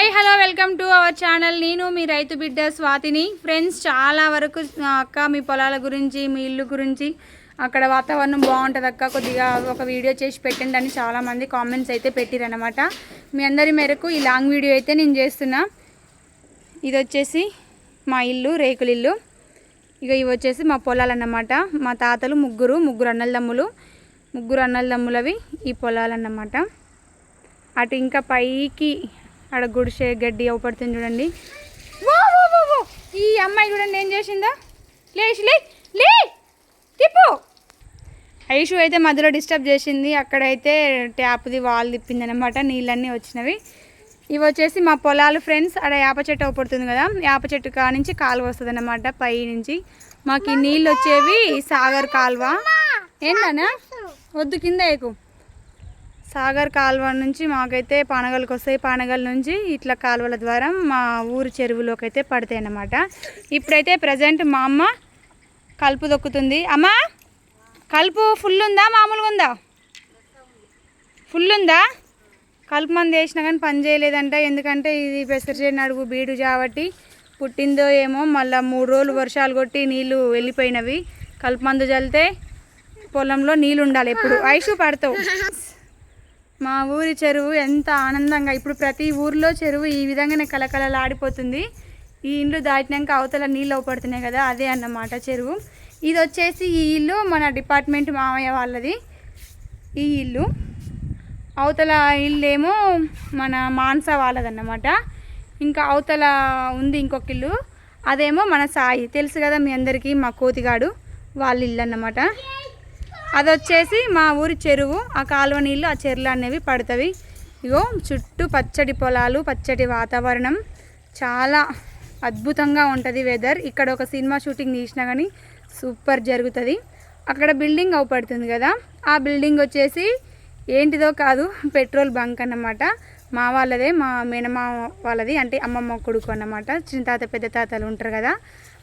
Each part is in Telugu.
Hi hello welcome to our channel. నేను మీ రైతు బిడ్డ స్వాతిని. ఫ్రెండ్స్, చాలా వరకు అక్క మీ పొలాల గురించి, మీ ఇల్లు గురించి, అక్కడ వాతావరణం బాగుంటుంది అక్క, కొద్దిగా ఒక వీడియో చేసి పెట్టండి అని చాలామంది కామెంట్స్ అయితే పెట్టిరనమాట. మీ అందరి మేరకు ఈ లాంగ్ వీడియో అయితే నేను చేస్తున్నా. ఇది వచ్చేసి మా ఇల్లు, రేకుల ఇల్లు. ఇక ఇవి వచ్చేసి మా పొలాలు అన్నమాట. మా తాతలు ముగ్గురు అన్నలదమ్ములవి ఈ పొలాలు అన్నమాట. అటు ఇంకా పైకి ఆడ గుడిసే గడ్డి అవపడుతుంది చూడండి. ఈ అమ్మాయి చూడండి ఏం చేసిందో. లే తిప్పు. ఐషు అయితే మధ్యలో డిస్టర్బ్ చేసింది. అక్కడైతే ట్యాప్ది వాల్ తిప్పింది అనమాట, నీళ్ళన్నీ వచ్చినవి. ఇవి వచ్చేసి మా పొలాలు ఫ్రెండ్స్. ఆడ వేప చెట్టు అవపడుతుంది కదా, వేప చెట్టు కా నుంచి కాలువ వస్తుంది అన్నమాట. పై నుంచి మాకు ఈ నీళ్ళు వచ్చేవి సాగర్ కాలువ. ఏంటన్నా వద్దు, కింద ఎక్కువ. సాగర్ కాలువ నుంచి మాకైతే పానగల్కి వస్తాయి. పానగల్ నుంచి ఇట్లా కాలువల ద్వారా మా ఊరు చెరువులోకి అయితే పడతాయి అన్నమాట. ఇప్పుడైతే ప్రజెంట్ మా అమ్మ కలుపు దొక్కుతుంది. అమ్మా, కలుపు ఫుల్ ఉందా మామూలుగా ఉందా? ఫుల్ ఉందా? కలుపు మంది వేసినా కానీ పని చేయలేదంట. ఎందుకంటే ఇది పెసరచేను అడుగు బీడు కాబట్టి పుట్టిందో ఏమో. మళ్ళీ 3 రోజులు వర్షాలు కొట్టి నీళ్ళు వెళ్ళిపోయినవి. కలుపు మందు చల్లితే పొలంలో నీళ్ళు ఉండాలి ఎప్పుడు. ఐషు పడతావు. మా ఊరి చెరువు ఎంత ఆనందంగా, ఇప్పుడు ప్రతి ఊరిలో చెరువు ఈ విధంగానే కలకలలాడిపోతుంది. ఈ ఇల్లు దాటినాక అవతల నీళ్ళు అవపడుతున్నాయి కదా, అదే అన్నమాట చెరువు. ఇది వచ్చేసి ఈ ఇల్లు మన డిపార్ట్మెంట్ మామయ్య వాళ్ళది. ఈ ఇల్లు అవతల ఇల్లు ఏమో మన మాన్సా వాళ్ళదన్నమాట. ఇంకా అవతల ఉంది ఇంకొక ఇల్లు, అదేమో మన సాయి, తెలుసు కదా మీ అందరికీ, మా కోతిగాడు వాళ్ళ ఇల్లు అన్నమాట. అది వచ్చేసి మా ఊరి చెరువు. ఆ కాలువ నీళ్ళు ఆ చెరువులు అనేవి పడతవి. ఇగో చుట్టూ పచ్చడి పొలాలు, పచ్చడి వాతావరణం, చాలా అద్భుతంగా ఉంటుంది వెదర్. ఇక్కడ ఒక సినిమా షూటింగ్ తీసినా కానీ సూపర్ జరుగుతుంది. అక్కడ బిల్డింగ్ అవపడుతుంది కదా, ఆ బిల్డింగ్ వచ్చేసి ఏంటిదో కాదు, పెట్రోల్ బంక్ అన్నమాట. మా వాళ్ళదే, మా మేనమా వాళ్ళది, అంటే అమ్మమ్మ కొడుకు అన్నమాట. చిన్న తాత పెద్ద తాతలు ఉంటారు కదా,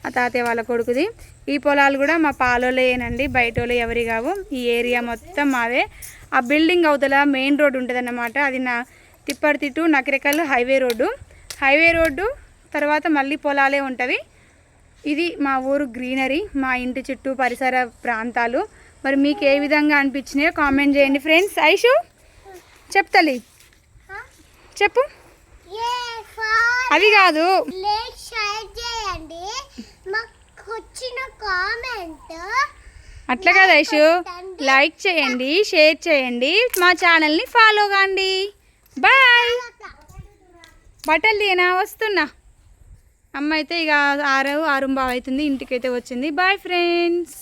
ఆ తాతయ్య వాళ్ళ కొడుకుది. ఈ పొలాలు కూడా మా పాలోలేనండి, బయటోళ్ళు ఎవరి కావు. ఈ ఏరియా మొత్తం మాదే. ఆ బిల్డింగ్ అవతల మెయిన్ రోడ్డు ఉంటుంది అన్నమాట. అది Tipparthi to Nakrekal highway road తర్వాత మళ్ళీ పొలాలే ఉంటవి. ఇది మా ఊరు గ్రీనరీ, మా ఇంటి చుట్టూ పరిసర ప్రాంతాలు. మరి మీకు ఏ విధంగా అనిపించినాయో కామెంట్ చేయండి ఫ్రెండ్స్. ఐషు చెప్తలే, చెప్పు. అవి కాదు, అట్లా కాదు ఐషు. లైక్ చేయండి, షేర్ చేయండి, మా ఛానల్ని ఫాలో కాండి. బాయ్. బట్టలు తీయనా, వస్తున్నా. అమ్మ అయితే ఇక 6:05 అవుతుంది, ఇంటికైతే వచ్చింది. Bye friends.